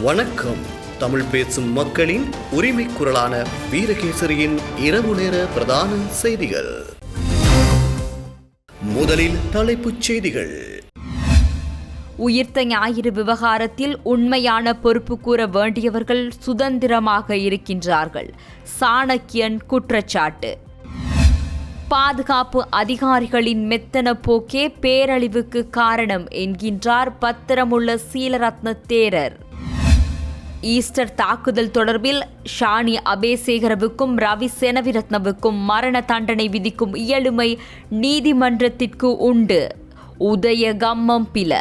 வணக்கம். தமிழ் பேசும் மக்களின் உரிமை குரலான வீரகேசரியின் இரவு நேர பிரதான செய்திகள். முதலில் தலைப்புச் செய்திகள். உயிர்த்த ஞாயிறு விவகாரத்தில் உண்மையான பொறுப்பு கூற வேண்டியவர்கள் சுதந்திரமாக இருக்கின்றார்கள். சாணக்கியன் குற்றச்சாட்டு. பாதுகாப்பு அதிகாரிகளின் மெத்தன போக்கே பேரழிவுக்கு காரணம் என்கின்றார் பத்திரமுள்ள சீலரத்ன தேரர். ஈஸ்டர் தாக்குதல் தொடர்பில் ஷானி அபேசேகரவுக்கும் ரவி செனவிரத்னவுக்கும் மரண தண்டனை விதிக்கும் இயலுமை நீதிமன்றத்திற்கு உண்டு. உதய கம்மம் பில.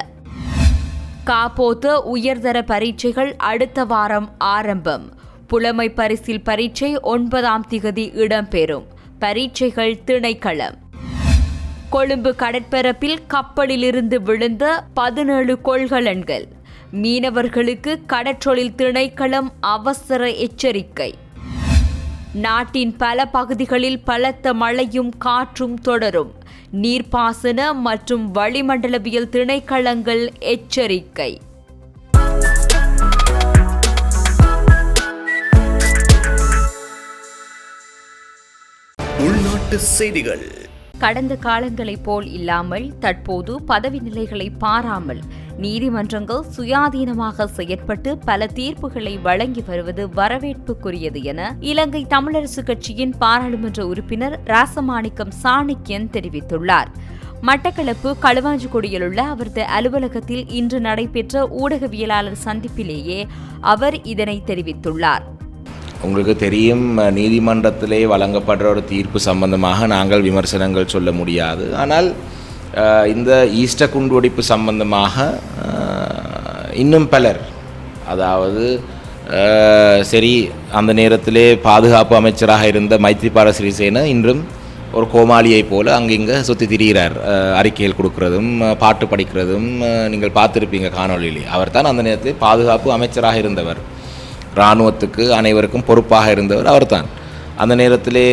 காப்போத்த உயர்தர பரீட்சைகள் அடுத்த வாரம் ஆரம்பம். புலமை பரிசில் பரீட்சை 9ஆம் திகதி இடம்பெறும். பரீட்சைகள் திணைக்களம். கொழும்பு கடற்பரப்பில் கப்பலிலிருந்து விழுந்த 17 கொள்கலன்கள். மீனவர்களுக்கு கடற்றொழில் திணைக்களம் அவசர எச்சரிக்கை. நாட்டின் பல பகுதிகளில் பலத்த மழையும் காற்றும் தொடரும். நீர்ப்பாசன மற்றும் வளிமண்டலவியல் திணைக்களங்கள் எச்சரிக்கை. உள்நாட்டு செய்திகள். கடந்த காலங்களைப் போல் இல்லாமல் தற்போது பதவி நிலைகளை பாராமல் நீதிமன்றங்கள் சுயாதீனமாக செயற்பட்டு பல தீர்ப்புகளை வழங்கி வருவது வரவேற்புக்குரியது என இலங்கை தமிழரசு கட்சியின் பாராளுமன்ற உறுப்பினர் ராசமாணிக்கம் சாணக்கியன் தெரிவித்துள்ளார். மட்டக்களப்பு களுவாஞ்சிக்குடியிலுள்ள அவரது அலுவலகத்தில் இன்று நடைபெற்ற ஊடகவியலாளர் சந்திப்பிலேயே அவர் இதனை தெரிவித்துள்ளார். உங்களுக்கு தெரியும், நீதிமன்றத்திலே வழங்கப்படுற ஒரு தீர்ப்பு சம்பந்தமாக நாங்கள் விமர்சனங்கள் சொல்ல முடியாது. ஆனால் இந்த ஈஸ்டர் குண்டுவெடிப்பு சம்பந்தமாக இன்னும் பலர், அதாவது சரி, அந்த நேரத்திலே பாதுகாப்பு அமைச்சராக இருந்த மைத்ரிபால சிறிசேன இன்றும் ஒரு கோமாளியை போல அங்கிங்கே சுற்றி திரிகிறார். அறிக்கைகள் கொடுக்கறதும் பாட்டு படிக்கிறதும் நீங்கள் பார்த்துருப்பீங்க காணொலியிலே. அவர் தான் அந்த நேரத்தில் பாதுகாப்பு அமைச்சராக இருந்தவர். இராணுவத்துக்கு அனைவருக்கும் பொறுப்பாக இருந்தவர் அவர்தான். அந்த நேரத்திலே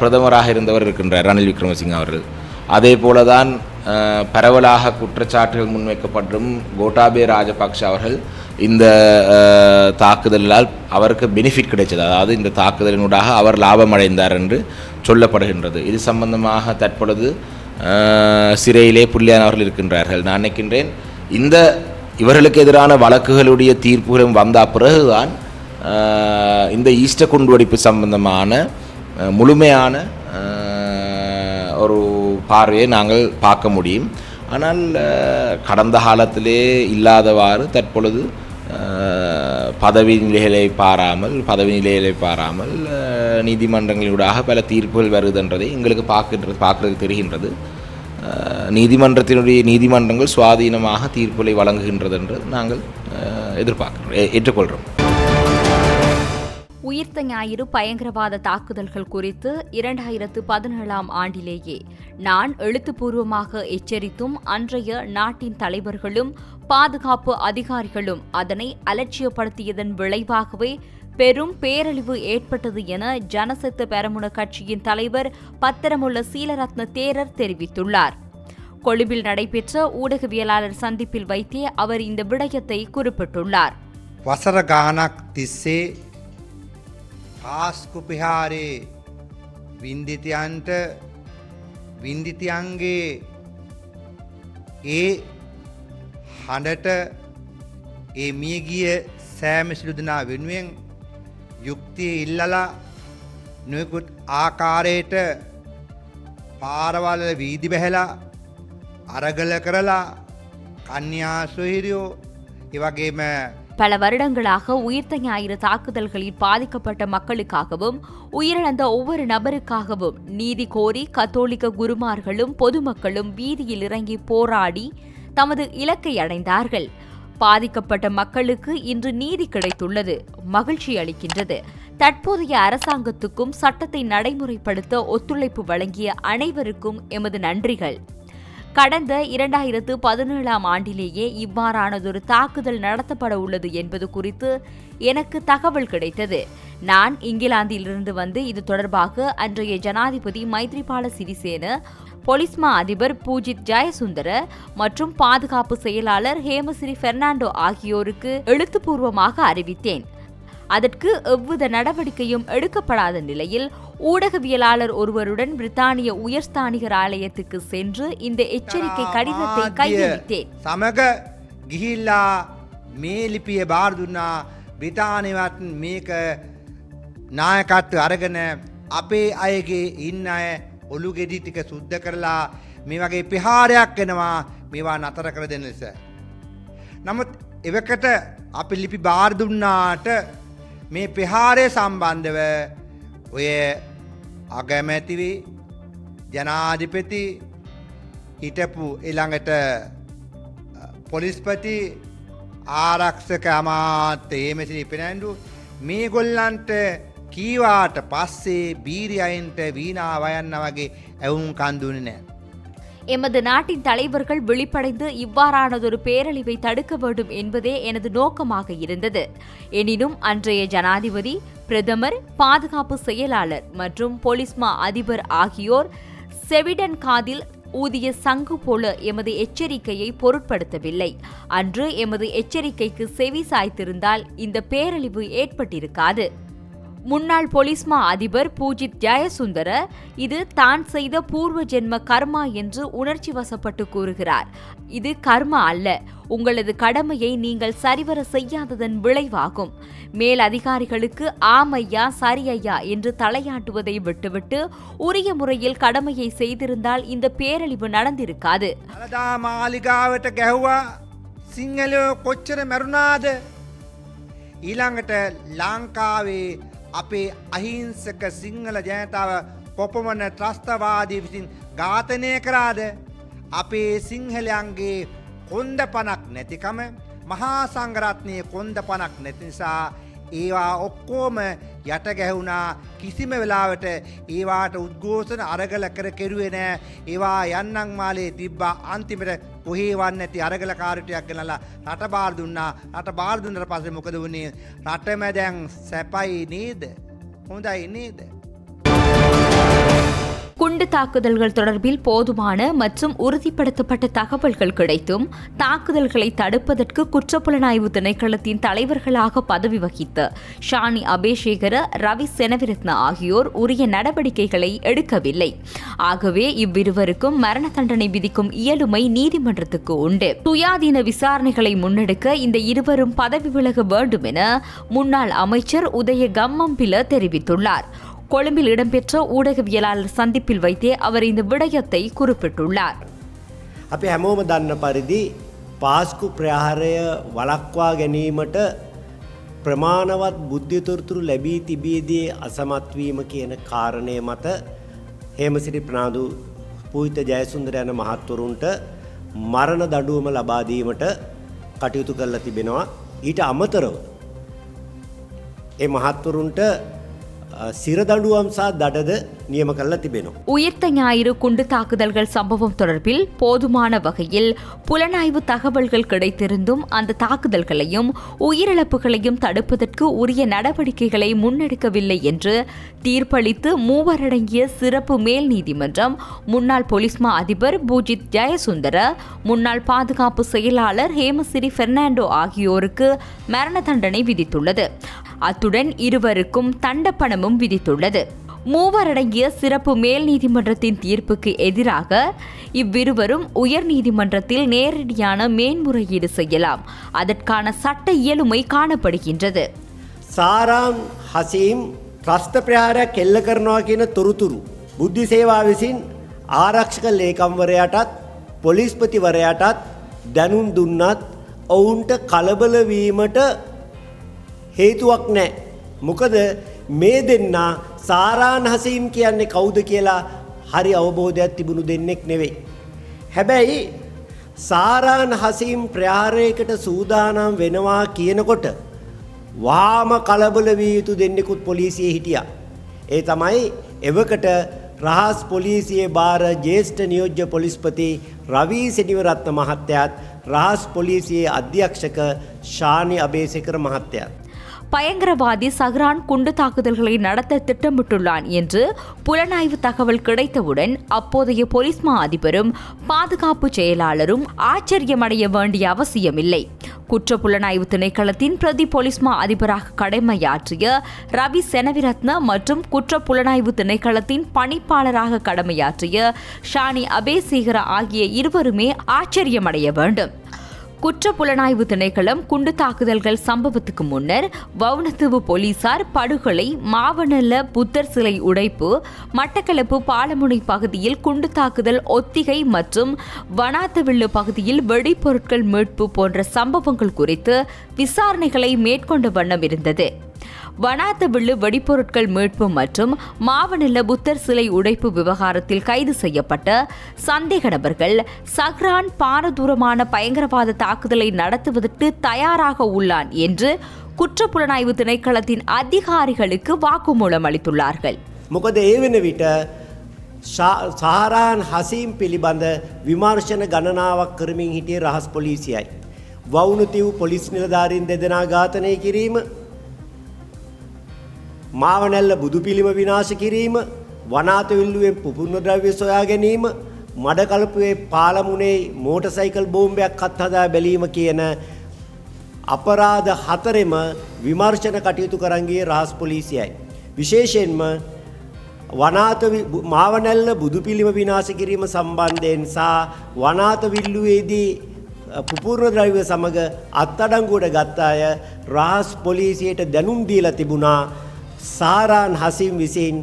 பிரதமராக இருந்தவர் இருக்கின்றார் ரணில் விக்ரமசிங்க அவர்கள். அதே போல தான் பரவலாக குற்றச்சாட்டுகள் முன்வைக்கப்பட்டும் கோட்டாபே ராஜபக்ஷ அவர்கள் இந்த தாக்குதலால் அவருக்கு பெனிஃபிட் கிடைச்சது, அதாவது இந்த தாக்குதலினூடாக அவர் லாபம் அடைந்தார் என்று சொல்லப்படுகின்றது. இது சம்பந்தமாக தற்பொழுது சிறையிலே புள்ளியானவர்கள் இருக்கின்றார்கள். நான் நினைக்கின்றேன் இவர்களுக்கு எதிரான வழக்குகளுடைய தீர்ப்புகளும் வந்த பிறகுதான் இந்த ஈஸ்டர் குண்டுவெடிப்பு சம்பந்தமான முழுமையான ஒரு பார்வையை நாங்கள் பார்க்க முடியும். ஆனால் கடந்த காலத்திலே இல்லாதவாறு தற்பொழுது பதவி நிலைகளை பாராமல் நீதிமன்றங்களூடாக பல தீர்ப்புகள் வருகின்றதை எங்களுக்கு பார்க்கறதுக்கு தெரிகின்றது. நீதிமன்றங்கள் சுவாதீனமாக தீர்ப்புகளை வழங்குகின்றது என்று நாங்கள் ஏற்றுக்கொள்கிறோம். உயிர்த்த ஞாயிறு பயங்கரவாத தாக்குதல்கள் குறித்து 2017ஆம் ஆண்டிலேயே நான் எழுத்துப்பூர்வமாக எச்சரித்தும் அன்றைய நாட்டின் தலைவர்களும் பாதுகாப்பு அதிகாரிகளும் அதனை அலட்சியப்படுத்தியதன் விளைவாகவே பெரும் பேரழிவு ஏற்பட்டது என ஜனசக்த பெரமுன கட்சியின் தலைவர் பத்திரமுள்ள சீலரத்ன தேரர் தெரிவித்துள்ளார். கொழும்பில் நடைபெற்ற ஊடகவியலாளர் சந்திப்பில் வைத்தே அவர் இந்த விடயத்தை குறிப்பிட்டுள்ளார். වසර ගානක් තිස්සේ පාස්කු පිහාරේ වින්දිතයන්ට වින්දිතයන්ගේ ඒ හඬට ඒ මියගිය සෑම සිළුදනා වෙනුවෙන් යුක්තිය ඉල්ලලා නොයෙකුත් ආකාරයට පාරවල් වීදි බැහැලා අරගල කරලා කන්‍යා සොහිරියෝ ඒ වගේම பல வருடங்களாக உயிர்த்த ஞாயிறு தாக்குதல்களில் பாதிக்கப்பட்ட மக்களுக்காகவும் உயிரிழந்த ஒவ்வொரு நபருக்காகவும் நீதி கோரி கத்தோலிக்க குருமார்களும் பொதுமக்களும் வீதியில் இறங்கி போராடி தமது இலக்கை அடைந்தார்கள். பாதிக்கப்பட்ட மக்களுக்கு இன்று நீதி கிடைத்துள்ளது, மகிழ்ச்சி அளிக்கின்றது. தற்போதைய அரசாங்கத்துக்கும் சட்டத்தை நடைமுறைப்படுத்த ஒத்துழைப்பு வழங்கிய அனைவருக்கும் எமது நன்றிகள். கடந்த 2017 ஆண்டிலேயே இவ்வாறானதொரு தாக்குதல் நடத்தப்பட உள்ளது என்பது குறித்து எனக்கு தகவல் கிடைத்தது. நான் இங்கிலாந்திலிருந்து வந்து இது தொடர்பாக அன்றைய ஜனாதிபதி மைத்ரிபால சிறிசேன, பொலிஸ்மா அதிபர் பூஜித் ஜெயசுந்தர மற்றும் பாதுகாப்பு செயலாளர் ஹேமசிறி பெர்னாண்டோ ஆகியோருக்கு எழுத்துப்பூர்வமாக அறிவித்தேன். அதற்கு எவ்வித நடவடிக்கையும் எடுக்கப்படாத நிலையில் ஊடகவியலாளர் ஒருவருடன் பிரித்தானிய உயர்ஸ்தானிகர் ஆலயத்துக்கு சென்று இந்த எச்சரிக்கை கடிதத்தை கையளித்தேன். සමග ගිහිල්ලා මේ ලිපිය බාර දුන්නා. බ්‍රිතාන්‍යවත් මේක නායකත්වය අරගෙන අපේ අයගේ ඉන්න අය ඔලු ගෙඩි ටික සුද්ධ කරලා මේ වගේ ප්‍රහාරයක් එනවා මේවා නතර කර දෙන්න ලෙස. නමුත් එවකට අපි ලිපි බාර දුන්නාට මේ ප්‍රහාරය සම්බන්ධව ඔය අගමැතිවි ජනාධිපති හිටපු ඊළඟට පොලිස්පති ආරක්ෂක අමාත්‍ය හේමසිරි පෙරැන්ඩු මේගොල්ලන්ට කීවාට පස්සේ බීරියයින්ට වීණා වයන්න වගේ ඇවුම් කන්දුනේ නැහැ. எமது நாட்டின் தலைவர்கள் விழிப்படைந்து இவ்வாறானதொரு பேரழிவை தடுக்க வேண்டும் என்பதே எனது நோக்கமாக இருந்தது. எனினும் அன்றைய ஜனாதிபதி, பிரதமர், பாதுகாப்பு செயலாளர் மற்றும் பொலிஸ்மா அதிபர் ஆகியோர் செவிடன் காதில் ஊதிய சங்கு போல எமது எச்சரிக்கையை பொருட்படுத்தவில்லை. அன்று எமது எச்சரிக்கைக்கு செவி சாய்த்திருந்தால் இந்த பேரழிவு ஏற்பட்டிருக்காது. முன்னாள் பொலிஸ்மா அதிபர் பூஜித் ஜெயசுந்தர இது தான் செய்த பூர்வ ஜென்ம கர்மா என்று உணர்ச்சி வசப்பட்டு கூறுகிறார். இது கர்மா அல்ல, உங்களது கடமையை நீங்கள் சரிவர செய்யாததன் விளைவாகும். மேல் அதிகாரிகளுக்கு ஆம் ஐயா, சரி ஐயா என்று தலையாட்டுவதை விட்டுவிட்டு உரிய முறையில் கடமையை செய்திருந்தால் இந்த பேரழிவு நடந்திருக்காது. මාලිගාවට ගැහුවා සිංහලයෝ කොච්චර මැරුණාද? ඊළඟට ලංකාවේ අපේ අහිංසක සිංහල ජනතාව කොපමණ ත්‍රස්තවාදී විසින් ඝාතනය කරාද? අපේ සිංහලයන්ගේ කොන්ද පණක් නැතිකම, මහා සංඝරත්නයේ කොන්ද පණක් නැති නිසා ඒවා ඔක්කොම යට ගැහුණා. කිසිම වෙලාවට ඒවාට උද්ඝෝෂණ අරගල කෙරුවේ නැහැ. ඒවා යන්නන් මාලේ තිබ්බා. අන්තිමට කොහේ වන්නේ නැති අරගල කාර්යයක් ගෙනලා රට බාර දුන්නා. රට බාර දුන්නාට පස්සේ මොකද වුනේ? රටම දැන් සැපයි නේද? හොඳයි නේද? குண்டு தாக்குதல்கள் தொடர்பில் போதுமான மற்றும் உறுதிப்படுத்தப்பட்ட தகவல்கள் கிடைத்தும் தாக்குதல்களை தடுப்பதற்கு குற்றப்புலனாய்வு திணைக்களத்தின் தலைவர்களாக பதவி வகித்த ஷானி அபேசேகர, ரவி செனவிரத்ன ஆகியோர் உரிய நடவடிக்கைகளை எடுக்கவில்லை. ஆகவே இவ்விருவருக்கும் மரண தண்டனை விதிக்கும் இயலுமை நீதிமன்றத்துக்கு உண்டு. சுயாதீன விசாரணைகளை முன்னெடுக்க இந்த இருவரும் பதவி விலக வேண்டும் என முன்னாள் அமைச்சர் உதய கம்மம்பில தெரிவித்துள்ளார். கொழும்பில் இடம்பெற்ற ஊடகவியலாளர் சந்திப்பில் வைத்தே அவர் இந்த விடயத்தை குறிப்பிட்டுள்ளார். අපි හැමෝම දන්න පරිදි පාස්කු ප්‍රහාරය වළක්වා ගැනීමට ප්‍රමාණවත් බුද්ධිතොරතුරු ලැබී තිබියදී අසමත් වීම කියන කාරණය මත හේමසිරි ප්‍රනාන්දු, පූජිත ජයසුන්දර යන මහත්වරුන්ට මරණ දඬුවම ලබා දීමට කටයුතු කරලා තිබෙනවා. ඊට අමතරව ඒ මහත්වරුන්ට சிறதண்டுவம் சா தடது நியம கல்ல திபெனோ. உயிர்த்த ஞாயிறு குண்டு தாக்குதல்கள் சம்பவம் தொடர்பில் போதுமான வகையில் புலனாய்வு தகவல்கள் கிடைத்திருந்தும் அந்த தாக்குதல்களையும் உயிரிழப்புகளையும் தடுப்பதற்கு உரிய நடவடிக்கைகளை முன்னெடுக்கவில்லை என்று தீர்ப்பளித்து மூவரடங்கிய சிறப்பு மேல் நீதிமன்றம் முன்னாள் பொலிஸ்மா அதிபர் பூஜித் ஜெயசுந்தர, முன்னாள் பாதுகாப்பு செயலாளர் ஹேமசிறி பெர்னாண்டோ ஆகியோருக்கு மரண தண்டனை விதித்துள்ளது. அத்துடன் இருவருக்கும் தண்டப்பணமும் விதித்துள்ளது. மூவரடங்கிய சிறப்பு மேல் நீதிமன்றத்தின் தீர்ப்புக்கு எதிராக இவ்விருவரும் உயர் நீதிமன்றத்தில் நேரடியான மேன்முறையீடு செய்யலாம். அதற்கான சட்ட இயலுமை காணப்படுகின்றது. சாராம் ஹசீம் ත්‍රස්ත ප්‍රහාරයක් එල්ල කරනවා කියන තොරතුරු බුද්ධි සේවා විසින් ආරක්ෂක ලේකම්වරයාටත් පොලිස්පතිවරයාටත් දැනුම් දුන්නත් ඔවුන්ට කලබල වීමට හේතුවක් නැහැ. මොකද මේ දෙන්නා සාරාන් හසීම් කියන්නේ කවුද කියලා හරි අවබෝධයක් තිබුණු දෙන්නෙක් නෙවෙයි. හැබැයි සාරාන් හසීම් ප්‍රහාරයකට සූදානම් වෙනවා කියනකොට වාම කලබල විය යුතු දෙන්නෙකුත් පොලිසියේ හිටියා. ඒ තමයි එවකට රහස් පොලිසියේ භාර ජ්‍යෙෂ්ඨ නියෝජ්‍ය පොලිස්පති රවී සෙනවිරත්න මහත්තයාත් රහස් පොලිසියේ අධ්‍යක්ෂක ශානි අබේසේකර මහත්තයාත් பயங்கரவாதி சஹ்ரான் குண்டு தாக்குதல்களை நடத்த திட்டமிட்டுள்ளான் என்று புலனாய்வு தகவல் கிடைத்தவுடன் அப்போதைய போலீஸ் மா அதிபரும் பாதுகாப்பு செயலாளரும் ஆச்சரியமடைய வேண்டிய அவசியமில்லை. குற்ற புலனாய்வு திணைக்களத்தின் பிரதி போலீஸ் மா அதிபராக கடமையாற்றிய ரவி செனவிரத்ன மற்றும் குற்ற புலனாய்வு திணைக்களத்தின் பணிப்பாளராக கடமையாற்றிய ஷானி அபேசேகர ஆகிய இருவருமே ஆச்சரியமடைய வேண்டும். குற்ற புலனாய்வு திணைக்களம் குண்டு தாக்குதல்கள் சம்பவத்துக்கு முன்னர் வவுனத்தீவு போலீசார் படுகொலை, மாவனல்ல புத்தர் சிலை உடைப்பு, மட்டக்களப்பு பாலமுனை பகுதியில் குண்டு தாக்குதல், ஒத்திகை மற்றும் வனாத்தவில்லு பகுதியில் வெடிப்பொருட்கள் மீட்பு போன்ற சம்பவங்கள் குறித்து விசாரணைகளை மேற்கொண்ட வண்ணம் இருந்தது. வனாத்தவில்லு வெடிப்பொருட்கள் மீட்பு மற்றும் மாவனல்ல புத்தர் சிலை உடைப்பு விவகாரத்தில் கைது செய்யப்பட்ட சந்தேக நபர்கள் சஹ்ரான் பாரதூரமான பயங்கரவாத தாக்குதலை நடத்துவதற்கு தயாராக உள்ளான் என்று குற்றப்புலனாய்வு திணைக்களத்தின் அதிகாரிகளுக்கு வாக்குமூலம் அளித்துள்ளார்கள். මොකද ඒ වෙන විට සහරාන් හසීම් පිළිබඳ විමර්ශන ගණනාවක් කරමින් හිටියේ රහස් පොලිසියයි. වවුනතිව් පොලිස් නිලධාරීන් දෙදෙනා ඝාතනය කිරීම, මාවනැල්ල බුදු පිළිම විනාශ කිරීම, වනාතවිල්ලුවෙන් පුපුරන ද්‍රව්‍ය සොයා ගැනීම, මඩකලපුවේ පාලමුනේ මෝටරසයිකල් බෝම්බයක් අත්හදා බැලීම කියන අපරාධ හතරෙම විමර්ශන කටයුතු කරන් ගියේ රහස් පොලිසියයි. විශේෂයෙන්ම මාවනැල්ල බුදු පිළිම විනාශ කිරීම සම්බන්ධයෙන් සහ වනාතවිල්ලුවේදී පුපුරන ද්‍රව්‍ය සමග අත්අඩංගුවට ගත් අය රහස් පොලිසියට දැනුම් දීලා තිබුණා සාරාන් හසීම් විසින්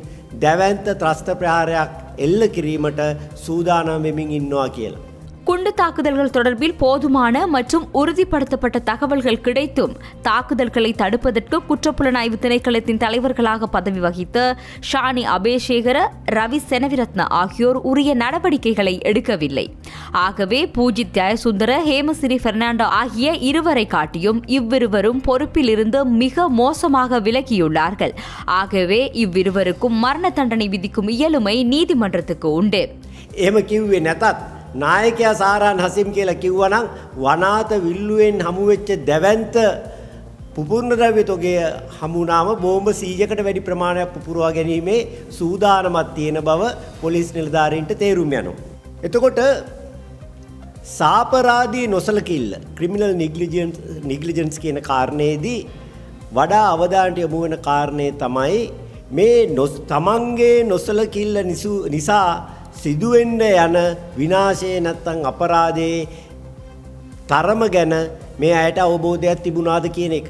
දැවැන්ත ත්‍රස්ත ප්‍රහාරයක් එල්ල කිරීමට සූදානම් වෙමින් ඉන්නවා කියලා. குண்டு தாக்குதல்கள் தொடர்பில் போதுமான மற்றும் உறுதிப்படுத்தப்பட்ட தகவல்கள் கிடைத்தும் தாக்குதல்களை தடுப்பதற்கு குற்றப்புலனாய்வு திணைக்களத்தின் தலைவர்களாக பதவி வகித்த ஷானி அபேசேகர, ரவி செனவிரத்ன ஆகியோர் உரிய நடவடிக்கைகளை எடுக்கவில்லை. ஆகவே பூஜித் ஜெயசுந்தர, ஹேமசிறி பெர்னாண்டோ ஆகிய இருவரை காட்டியும் இவ்விருவரும் பொறுப்பில் இருந்து மிக மோசமாக விலகியுள்ளார்கள். ஆகவே இவ்விருவருக்கும் மரண தண்டனை விதிக்கும் இயலுமை நீதிமன்றத்துக்கு உண்டு. එහෙම කිව්වේ නැතත් නායකයා සාරාන් හසීම් කියලා කිව්වනම් වනාත විල්ලුවෙන් හමුවෙච්ච දැවැන්ත පුපුරන ද්‍රව්‍ය තොගය හමුනාම බෝම්බ 100කට වැඩි ප්‍රමාණයක් පුපුරවා ගැනීමේ සූදානමක් තියෙන බව පොලිස් නිලධාරීන්ට තේරුම් යනවා. එතකොට සාපරාධී නොසලකිල්ල ක්‍රිමිනල් නිග්ලිජන්ස් කියන කාරණේදී වඩා අවධානයට යොමු වෙන කාරණේ තමයි මේ තමන්ගේ නොසලකිල්ල නිසා සිදුවෙන්න යන විනාශය නැත්තම් අපරාධයේ තරම ගැන මේ අයට අවබෝධයක් තිබුණාද කියන එක.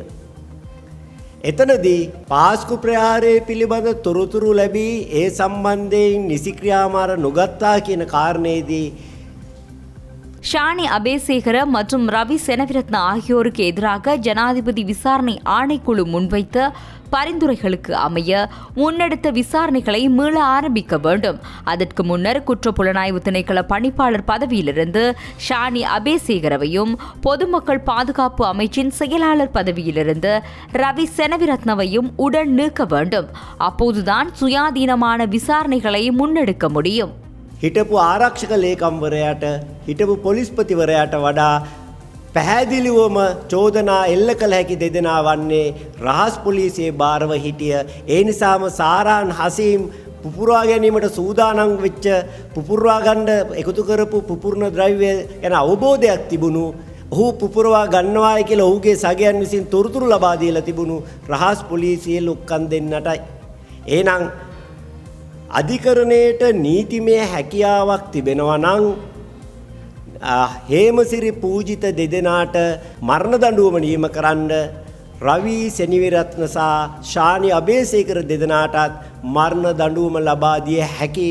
එතනදී පාස්කු ප්‍රහාරය පිළිබඳ තොරතුරු ලැබී ඒ සම්බන්ධයෙන් නිසි ක්‍රියාමාර නොගත්තා කියන කාරණේදී ஷானி அபேசேகர மற்றும் ரவி செனவிரத்ன ஆகியோருக்கு எதிராக ஜனாதிபதி விசாரணை ஆணைக்குழு முன்வைத்த பரிந்துரைகளுக்கு அமைய முன்னெடுத்த விசாரணைகளை மீள ஆரம்பிக்க வேண்டும். அதற்கு முன்னர் குற்றப்புலனாய்வு திணைக்கள பணிப்பாளர் பதவியிலிருந்து ஷானி அபேசேகரவையும், பொதுமக்கள் பாதுகாப்பு அமைச்சின் செயலாளர் பதவியிலிருந்து ரவி செனவிரத்னவையும் உடன் நீக்க வேண்டும். அப்போதுதான் சுயாதீனமான விசாரணைகளை முன்னெடுக்க முடியும். හිටපු ආරක්ෂක ලේකම්වරයාට හිටපු පොලිස්පතිවරයාට වඩා පැහැදිලිවම චෝදනා එල්ල කළ හැකි දෙදෙනා වන්නේ රහස් පොලිසියේ භාරව හිටිය. ඒ නිසාම සාරාන් හසීම් පුපුරවා ගැනීමට සූදානම් වෙච්ච පුපුරවා ගන්න එකතු කරපු පුපුරන ද්‍රව්‍ය ගැන අවබෝධයක් තිබුණු, ඔහු පුපුරවා ගන්නවායි කියලා ඔහුගේ සගයන් විසින් තොරතුරු ලබා දීලා තිබුණු රහස් පොලිසියේ ලොක්කන් දෙන්නටයි. එහෙනම් අධිකරණයට නීතිමය හැකියාවක් තිබෙනවා නම් හේමසිරි පූජිත දෙදෙනාට මරණ දඬුවම නියම කරන්න, රවි සෙනවිරත්න සහ ශානි අබේසේකර දෙදෙනාටත් මරණ දඬුවම ලබා දිය හැකි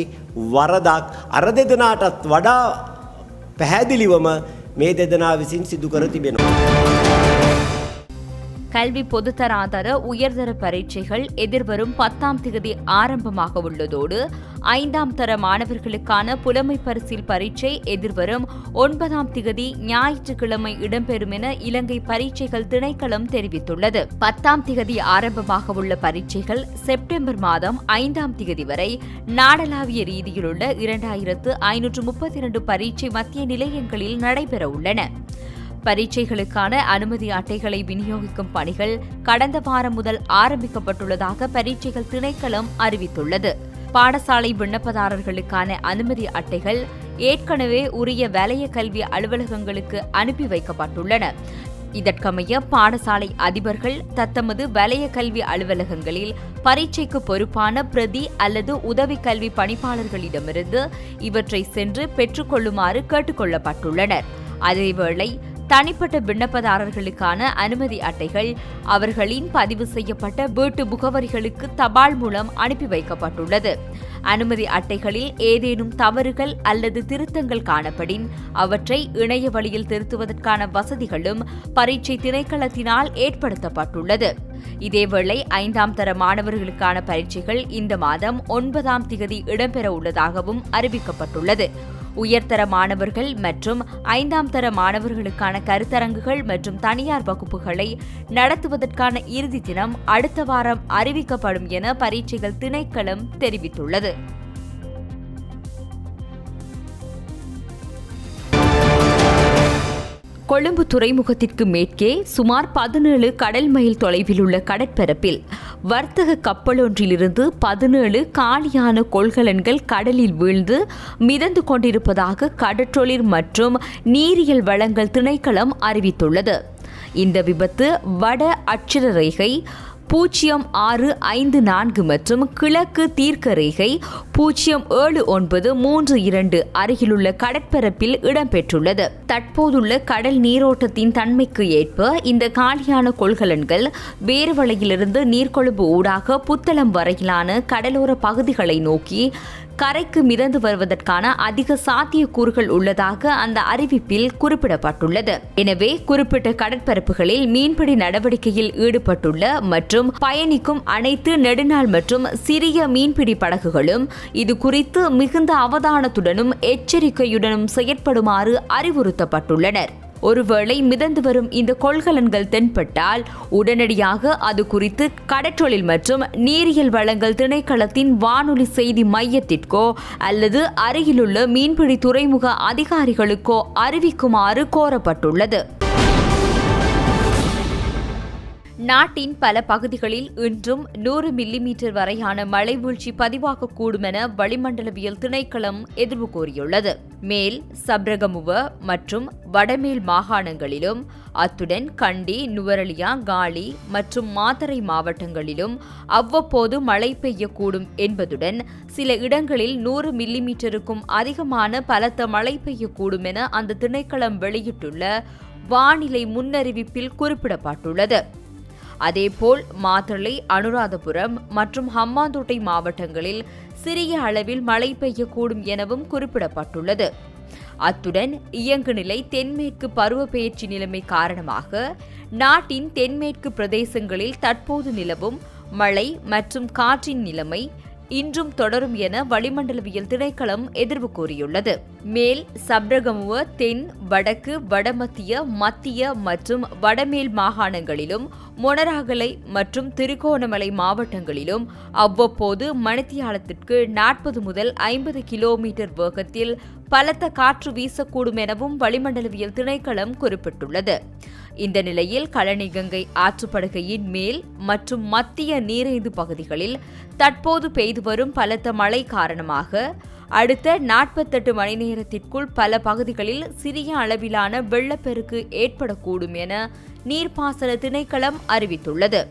වරදක් අර දෙදෙනාටත් වඩා පැහැදිලිවම මේ දෙදෙනා විසින් සිදු කර තිබෙනවා. கல்வி பொதுத்தராதர உயர்தர பரீட்சைகள் எதிர்வரும் 10ஆம் தேதி ஆரம்பமாக உள்ளதோடு 5ஆம் தர மாணவர்களுக்கான புலமை பரிசில் பரீட்சை எதிர்வரும் 9ஆம் தேதி ஞாயிற்றுக்கிழமை இடம்பெறும் என இலங்கை பரீட்சைகள் திணைக்களம் தெரிவித்துள்ளது. 10ஆம் தேதி ஆரம்பமாக உள்ள பரீட்சைகள் செப்டம்பர் மாதம் 5ஆம் தேதி வரை நாடளாவிய ரீதியில் உள்ள 2532 பரீட்சை மத்திய நிலையங்களில் நடைபெற உள்ளன. பரீட்சைகளுக்கான அனுமதி அட்டைகளை விநியோகிக்கும் பணிகள் கடந்த வாரம் முதல் ஆரம்பிக்கப்பட்டுள்ளதாக பரீட்சைகள் திணைக்களம் அறிவித்துள்ளது. பாடசாலை விண்ணப்பதாரர்களுக்கான அனுமதி அட்டைகள் ஏற்கனவே உரிய வலய கல்வி அலுவலகங்களுக்கு அனுப்பி வைக்கப்பட்டுள்ளன. இதற்கமைய பாடசாலை அதிபர்கள் தத்தமது வலய கல்வி அலுவலகங்களில் பரீட்சைக்கு பொறுப்பான பிரதி அல்லது உதவி கல்வி பணிப்பாளர்களிடமிருந்து இவற்றை சென்று பெற்றுக்கொள்ளுமாறு கேட்டுக் கொள்ளப்பட்டுள்ளனர். அதேவேளை தனிப்பட்ட விண்ணப்பதாரர்களுக்கான அனுமதி அட்டைகள் அவர்களின் பதிவு செய்யப்பட்ட வீட்டு முகவரிகளுக்கு தபால் மூலம் அனுப்பி வைக்கப்பட்டுள்ளது. அனுமதி அட்டைகளில் ஏதேனும் தவறுகள் அல்லது திருத்தங்கள் காணப்படின் அவற்றை இணைய வழியில் திருத்துவதற்கான வசதிகளும் பரீட்சை திணைக்களத்தினால் ஏற்படுத்தப்பட்டுள்ளது. இதேவேளை 5ஆம் தர மாணவர்களுக்கான பரீட்சைகள் இந்த மாதம் 9ஆம் தேதி இடம்பெற உள்ளதாகவும் அறிவிக்கப்பட்டுள்ளது. உயர்தர மாணவர்கள் மற்றும் 5ஆம் தர மாணவர்களுக்கான கருத்தரங்குகள் மற்றும் தனியார் வகுப்புகளை நடத்துவதற்கான இறுதி தினம் அடுத்த வாரம் அறிவிக்கப்படும் என பரீட்சைகள் திணைக்களம் தெரிவித்துள்ளது. கொழும்பு துறைமுகத்திற்கு மேற்கே சுமார் 17 கடல் மைல் தொலைவில் உள்ள கடற்பரப்பில் வர்த்தக கப்பலொன்றிலிருந்து 17 காலியான கொள்கலன்கள் கடலில் வீழ்ந்து மிதந்து கொண்டிருப்பதாக கடற்றொழில் மற்றும் நீரியல் வளங்கள் திணைக்களம் அறிவித்துள்ளது. இந்த விபத்து வட அட்சரரேகை 0654 மற்றும் கிழக்கு தீர்க்க ரேகை 079332 அருகிலுள்ள கடற்பரப்பில் இடம்பெற்றுள்ளது. தற்போதுள்ள கடல் நீரோட்டத்தின் தன்மைக்கு ஏற்ப இந்த காலியான கொள்கலன்கள் வேறுவளையிலிருந்து நீர்கொழும்பு ஊடாக புத்தளம் வரையிலான கடலோர பகுதிகளை நோக்கி கரைக்கு மிதந்து வருவதற்கான அதிக சாத்தியக்கூறுகள் உள்ளதாக அந்த அறிவிப்பில் குறிப்பிடப்பட்டுள்ளது. எனவே குறிப்பிட்ட கடற்பரப்புகளில் மீன்பிடி நடவடிக்கையில் ஈடுபட்டுள்ள மற்றும் பயணிக்கும் அனைத்து நெடுநாள் மற்றும் சிறிய மீன்பிடி படகுகளும் இது குறித்து மிகுந்த அவதானத்துடனும் எச்சரிக்கையுடனும் செயற்படுமாறு அறிவுறுத்தப்பட்டுள்ளனர். ஒருவேளை மிதந்து வரும் இந்த கொள்கலன்கள் தென்பட்டால் உடனடியாக அது குறித்து கடற்றொழில் மற்றும் நீரியல் வளங்கள் திணைக்களத்தின் வானொலி செய்தி மையத்திற்கோ அல்லது அருகிலுள்ள மீன்பிடி துறைமுக அதிகாரிகளுக்கோ அறிவிக்குமாறு கோரப்பட்டுள்ளது. நாட்டின் பல பகுதிகளில் இன்றும் 100 மில்லிமீட்டர் வரையான மழை வீழ்ச்சி பதிவாகக்கூடும் என வளிமண்டலவியல் திணைக்களம் எதிர்வு கூறியுள்ளது. மேல் சப்ரகமுவ மற்றும் வடமேல் மாகாணங்களிலும் அத்துடன் கண்டி, நுவரெலியா, காலி மற்றும் மாத்தறை மாவட்டங்களிலும் அவ்வப்போது மழை பெய்யக்கூடும் என்பதுடன் சில இடங்களில் 100 மில்லிமீட்டருக்கும் அதிகமான பலத்த மழை பெய்யக்கூடும் என அந்த திணைக்களம் வெளியிட்டுள்ள வானிலை முன்னறிவிப்பில் குறிப்பிடப்பட்டுள்ளது. அதேபோல் மாத்தளை, அனுராதபுரம் மற்றும் ஹம்பாந்தோட்டை மாவட்டங்களில் சிறிய அளவில் மழை பெய்யக்கூடும் எனவும் குறிப்பிடப்பட்டுள்ளது. அத்துடன் இயங்குநிலை தென்மேற்கு பருவப்பெயர்ச்சி நிலைமை காரணமாக நாட்டின் தென்மேற்கு பிரதேசங்களில் தற்போது நிலவும் மழை மற்றும் காற்றின் நிலைமை இன்றும் தொடரும் என வளிமண்டலவியல் திணைக்களம் எதிர்வு கூறியுள்ளது. மேல் சப்ரகமுவ, தென், வடக்கு, வடமத்திய, மத்திய மற்றும் வடமேல் மாகாணங்களிலும் மொனராகலை மற்றும் திருகோணமலை மாவட்டங்களிலும் அவ்வப்போது மணித்தியாலத்திற்கு 40 முதல் 50 கிலோமீட்டர் வேகத்தில் பலத்த காற்று வீசக்கூடும் எனவும் வளிமண்டலவியல் திணைக்களம் குறிப்பிட்டுள்ளது. இந்த நிலையில் கழனி கங்கை ஆற்றுப்படுகையின் மேல் மற்றும் மத்திய நீரேந்து பகுதிகளில் தற்போது பெய்து வரும் பலத்த மழை காரணமாக அடுத்த 48 மணி நேரத்திற்குள் பல பகுதிகளில் சிறிய அளவிலான வெள்ளப்பெருக்கு ஏற்படக்கூடும் என நீர்ப்பாசன திணைக்களம் அறிவித்துள்ளது.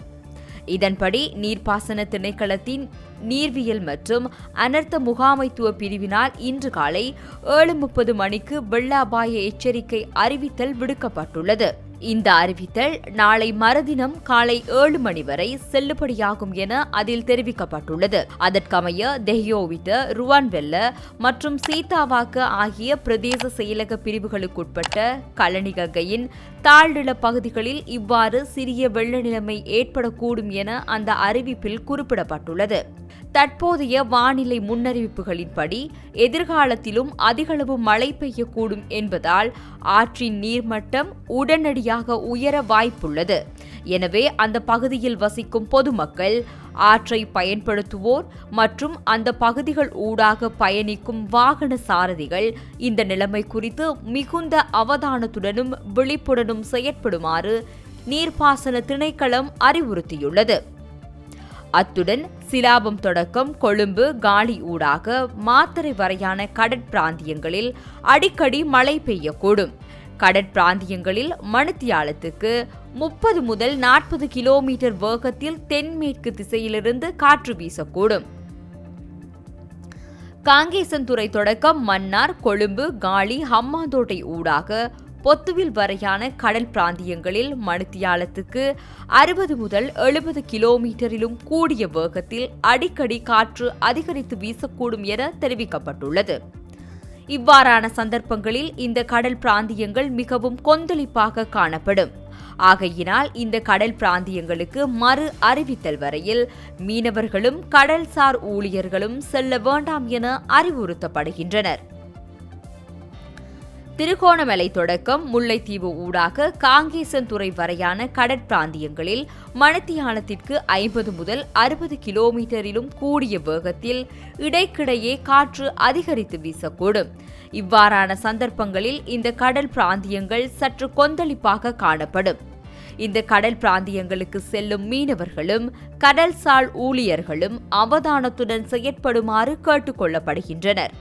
இதன்படி நீர்ப்பாசன திணைக்களத்தின் நீர்வியல் மற்றும் அனர்த்த முகாமைத்துவ பிரிவினால் இன்று காலை 7:30 மணிக்கு வெள்ள அபாய எச்சரிக்கை அறிவித்தல் விடுக்கப்பட்டுள்ளது. இந்த அறிவித்தல் நாளை மறுதினம் காலை 7 மணி வரை செல்லுபடியாகும் என அதில் தெரிவிக்கப்பட்டுள்ளது. அதற்கமைய தெஹியோவிட்ட, ருவான்வெல்ல மற்றும் சீதாவாக்க ஆகிய பிரதேச செயலக பிரிவுகளுக்குட்பட்ட கலனிகங்கையின் தாழ்நில பகுதிகளில் இவ்வாறு சிறிய வெள்ள நிலைமை ஏற்படக்கூடும் என அந்த அறிவிப்பில் குறிப்பிடப்பட்டுள்ளது. தற்போதைய வானிலை முன்னறிவிப்புகளின்படி எதிர்காலத்திலும் அதிகளவு மழை பெய்யக்கூடும் என்பதால் ஆற்றின் நீர்மட்டம் உடனடியாக உயர வாய்ப்புள்ளது. எனவே அந்த பகுதியில் வசிக்கும் பொதுமக்கள், ஆற்றை பயன்படுத்துவோர் மற்றும் அந்த பகுதிகள் ஊடாக பயணிக்கும் வாகன சாரதிகள் இந்த நிலைமை குறித்து மிகுந்த அவதானத்துடனும் விழிப்புடனும் செயற்படுமாறு நீர்ப்பாசன திணைக்களம் அறிவுறுத்தியுள்ளது. அத்துடன் சிலாபம் தொடக்கம் கொழும்பு, காலி ஊடாக மாத்தறை வரையான கடற்பிராந்தியங்களில் அடிக்கடி மழை பெய்யக்கூடும். கடற்பிராந்தியங்களில் மணித்தியாலத்துக்கு 30 முதல் 40 கிலோமீட்டர் வேகத்தில் தென்மேற்கு திசையிலிருந்து காற்று வீசக்கூடும். காங்கேசன்துறை தொடக்கம் மன்னார், கொழும்பு, காலி, ஹம்மாந்தோட்டை ஊடாக பொத்துவில் வரையான கடல் பிராந்தியங்களில் மணித்தியாலத்துக்கு 60 முதல் 70 கிலோமீட்டரிலும் கூடிய வேகத்தில் அடிக்கடி காற்று அதிகரித்து வீசக்கூடும் என தெரிவிக்கப்பட்டுள்ளது. இவ்வாறான சந்தர்ப்பங்களில் இந்த கடல் பிராந்தியங்கள் மிகவும் கொந்தளிப்பாக காணப்படும். ஆகையினால் இந்த கடல் பிராந்தியங்களுக்கு மறு அறிவித்தல் வரையில் மீனவர்களும் கடல்சார் ஊழியர்களும் செல்ல வேண்டாம் என அறிவுறுத்தப்படுகின்றனர். திருகோணமலை தொடக்கம் முல்லைத்தீவு ஊடாக காங்கேசன்துறை வரையான கடற்பிராந்தியங்களில் மணித்தியாலத்திற்கு 50 முதல் 60 கிலோமீட்டரிலும் கூடிய வேகத்தில் இடைக்கிடையே காற்று அதிகரித்து வீசக்கூடும். இவ்வாறான சந்தர்ப்பங்களில் இந்த கடல் பிராந்தியங்கள் சற்று கொந்தளிப்பாக காணப்படும். இந்த கடல் பிராந்தியங்களுக்கு செல்லும் மீனவர்களும் கடல்சார் ஊழியர்களும் அவதானத்துடன் செயற்படுமாறு கேட்டுக் கொள்ளப்படுகின்றனர்.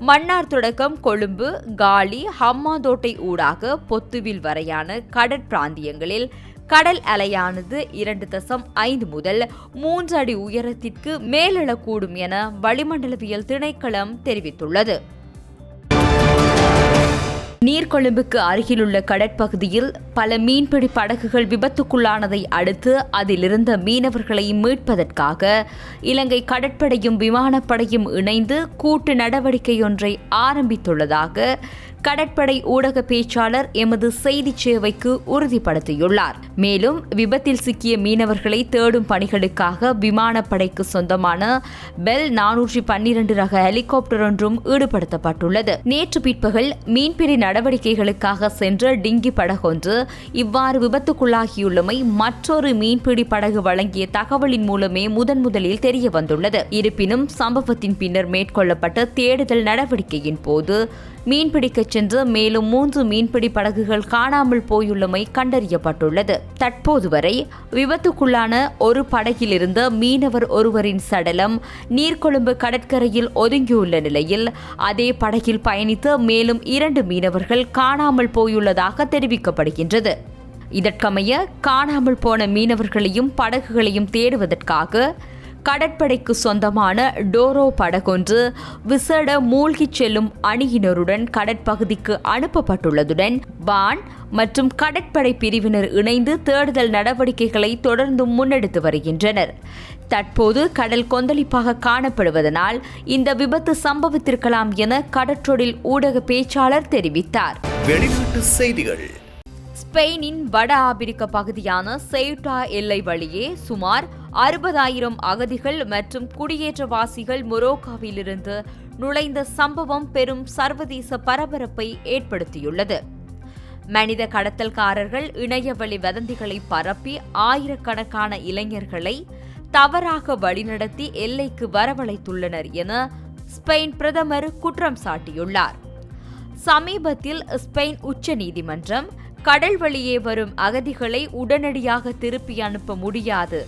மன்னார் தொடக்கம் கொழும்பு, காலி, ஹம்மாந்தோட்டை ஊடாக பொத்துவில் வரையான கடற்பிராந்தியங்களில் கடல் அலையானது 2.5 முதல் 3 அடி உயரத்திற்கு மேலெழக்கூடும் என வளிமண்டலவியல் திணைக்களம் தெரிவித்துள்ளது. நீர்கொழும்புக்கு அருகிலுள்ள கடற்பகுதியில் பல மீன்பிடி படகுகள் விபத்துக்குள்ளானதை அடுத்து அதிலிருந்த மீனவர்களை மீட்பதற்காக இலங்கை கடற்படையும் விமானப்படையும் இணைந்து கூட்டு நடவடிக்கையொன்றை ஆரம்பித்துள்ளதாக கடற்படை ஊடக பேச்சாளர் எமது செய்தி சேவைக்கு உறுதிப்படுத்தியுள்ளார். மேலும் விபத்தில் சிக்கிய மீனவர்களை தேடும் பணிகளுக்காக விமானப்படைக்கு சொந்தமான பெல் 412 ரக ஹெலிகாப்டர் ஒன்றும் ஈடுபடுத்தப்பட்டுள்ளது. நேற்று பிற்பகல் மீன்பிடி நடவடிக்கைகளுக்காக சென்ற டிங்கி படகொன்று இவ்வாறு விபத்துக்குள்ளாகியுள்ளமை மற்றொரு மீன்பிடி படகு வழங்கிய தகவலின் மூலமே முதலில் தெரிய வந்துள்ளது. இருப்பினும் சம்பவத்தின் பின்னர் மேற்கொள்ளப்பட்ட தேடுதல் நடவடிக்கையின் போது மீன்பிடிக்க சென்று மேலும் 3 மீன்பிடி படகுகள் காணாமல் போயுள்ளமை கண்டறியப்பட்டுள்ளது. தற்போது வரை விபத்துக்குள்ளான ஒரு படகில் இருந்த மீனவர் ஒருவரின் சடலம் நீர்கொழும்பு கடற்கரையில் ஒதுங்கியுள்ள நிலையில் அதே படகில் பயணித்த மேலும் 2 மீனவர்கள் காணாமல் போயுள்ளதாக தெரிவிக்கப்படுகின்றது. இதற்கமைய காணாமல் போன மீனவர்களையும் படகுகளையும் தேடுவதற்காக கடற்படைக்கு சொந்தமான டோரோ படகொன்று விசேட மூழ்கிச் செல்லும் அணியினருடன் கடற்பகுதிக்கு அனுப்பப்பட்டுள்ளதுடன் வான் மற்றும் கடற்படை பிரிவினர் இணைந்து தேடுதல் நடவடிக்கைகளை தொடர்ந்து முன்னெடுத்து வருகின்றனர். தற்போது கடல் கொந்தளிப்பாக காணப்படுவதனால் இந்த விபத்து சம்பவித்திருக்கலாம் என கடற்றொழில் ஊடக பேச்சாளர் தெரிவித்தார். வெளிநாட்டு செய்திகள். ஸ்பெயினின் வட ஆபிரிக்க பகுதியான செயுட்டா எல்லை வழியே சுமார் 60,000 அகதிகள் மற்றும் குடியேற்றவாசிகள் மொரோக்காவிலிருந்து நுழைந்த சம்பவம் பெரும் சர்வதேச பரபரப்பை ஏற்படுத்தியுள்ளது. மனித கடத்தல்காரர்கள் இணையவழி வதந்திகளை பரப்பி ஆயிரக்கணக்கான இளைஞர்களை தவறாக வழிநடத்தி எல்லைக்கு வரவழைத்துள்ளனர் என ஸ்பெயின் பிரதமர் குற்றம் சாட்டியுள்ளார். சமீபத்தில் ஸ்பெயின் உச்ச நீதிமன்றம் கடல் வழியே வரும் அகதிகளை உடனடியாக திருப்பி அனுப்ப முடியாது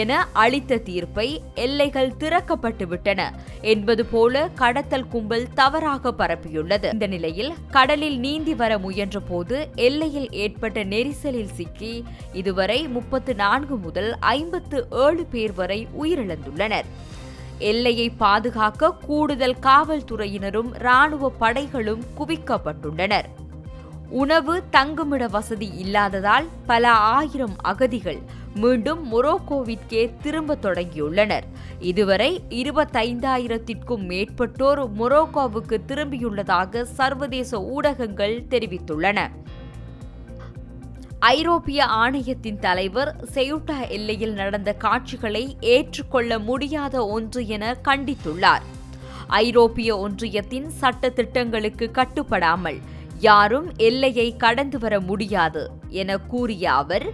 என அளித்த தீர்ப்பை எல்லைகள் திறக்கப்பட்டு விட்டன என்பது போல கடத்தல் கும்பல் தவறாக பரப்பியுள்ளது. இந்த நிலையில் கடலில் நீந்தி வர முயன்ற போது எல்லையில் ஏற்பட்ட நெரிசலில் சிக்கி இதுவரை 34 முதல் 57 பேர் வரை உயிரிழந்துள்ளனர். எல்லையை பாதுகாக்க கூடுதல் காவல்துறையினரும் இராணுவ படைகளும் குவிக்கப்பட்டுள்ளனர். உணவு தங்குமிட வசதி இல்லாததால் பல ஆயிரம் அகதிகள் மீண்டும் மொரோக்கோவிற்கே திரும்ப தொடங்கியுள்ளனர். இதுவரை 25,000த்திற்கும் மேற்பட்டோர் மொரோக்கோவுக்கு திரும்பியுள்ளதாக சர்வதேச ஊடகங்கள் தெரிவித்துள்ளன. ஐரோப்பிய ஆணையத்தின் தலைவர் செயுட்டா எல்லையில் நடந்த காட்சிகளை ஏற்றுக்கொள்ள முடியாத ஒன்று என கண்டித்துள்ளார். ஐரோப்பிய ஒன்றியத்தின் சட்ட திட்டங்களுக்கு கட்டுப்படாமல் யாரும் எல்லையை கடந்து வர முடியாது என கூறிய அவர்,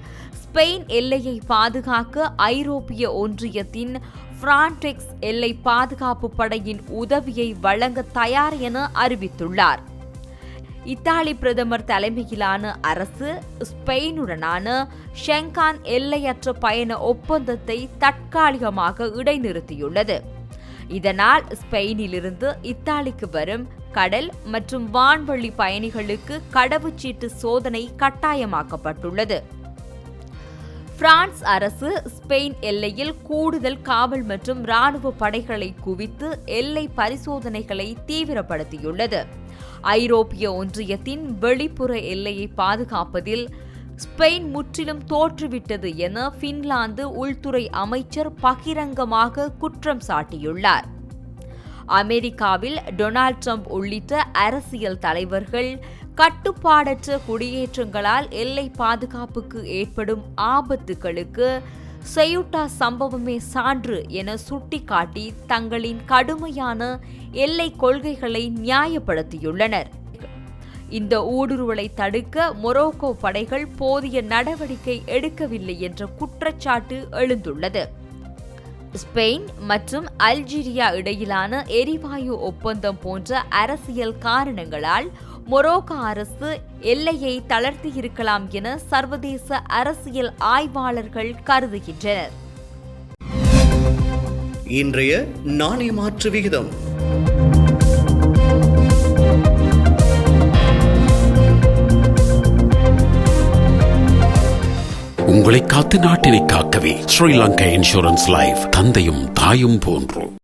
ஸ்பெயின் எல்லையை பாதுகாக்க ஐரோப்பிய ஒன்றியத்தின் பிரான்டெக்ஸ் எல்லை பாதுகாப்பு படையின் உதவியை வழங்க தயார் என அறிவித்துள்ளார். இத்தாலி பிரதமர் தலைமையிலான அரசு ஸ்பெயினுடனான ஷெங்கான் எல்லையற்ற பயண ஒப்பந்தத்தை தற்காலிகமாக இடைநிறுத்தியுள்ளது. இதனால் ஸ்பெயினிலிருந்து இத்தாலிக்கு வரும் கடல் மற்றும் வான்வழி பயணிகளுக்கு கடவுச்சீட்டு சோதனை கட்டாயமாக்கப்பட்டுள்ளது. பிரான்ஸ் அரசு ஸ்பெயின் எல்லையில் கூடுதல் காவல் மற்றும் ராணுவ படைகளை குவித்து எல்லை பரிசோதனைகளை தீவிரப்படுத்தியுள்ளது. ஐரோப்பிய ஒன்றியத்தின் வெளிப்புற எல்லையை பாதுகாப்பதில் ஸ்பெயின் முற்றிலும் தோற்றுவிட்டது என பின்லாந்து உள்துறை அமைச்சர் பகிரங்கமாக குற்றம் சாட்டியுள்ளார். அமெரிக்காவில் டொனால்ட் ட்ரம்ப் உள்ளிட்ட அரசியல் தலைவர்கள் கட்டுப்பாடற்ற குடியேற்றங்களால் எல்லை பாதுகாப்புக்கு ஏற்படும் ஆபத்துகளுக்கு செயுட்டா சம்பவமே சான்று என சுட்டிக்காட்டி தங்களின் கடுமையான எல்லை கொள்கைகளை நியாயப்படுத்தியுள்ளனர். இந்த ஊடுருவலை தடுக்க மொரோக்கோ படைகள் போதிய நடவடிக்கை எடுக்கவில்லை என்ற குற்றச்சாட்டு எழுந்துள்ளது. ஸ்பெயின் மற்றும் அல்ஜீரியா இடையிலான எரிவாயு ஒப்பந்தம் போன்ற அரசியல் காரணங்களால் மொரோக்கோ அரசு எல்லையை தளர்த்தியிருக்கலாம் என சர்வதேச அரசியல் ஆய்வாளர்கள் கருதுகின்றனர். இன்றைய நாணய மாற்று விகிதம் உங்களை காத்து நாட்டினை காக்கவே ஸ்ரீலங்கா இன்சூரன்ஸ் லைஃப் தந்தையும் தாயும் போன்றோம்.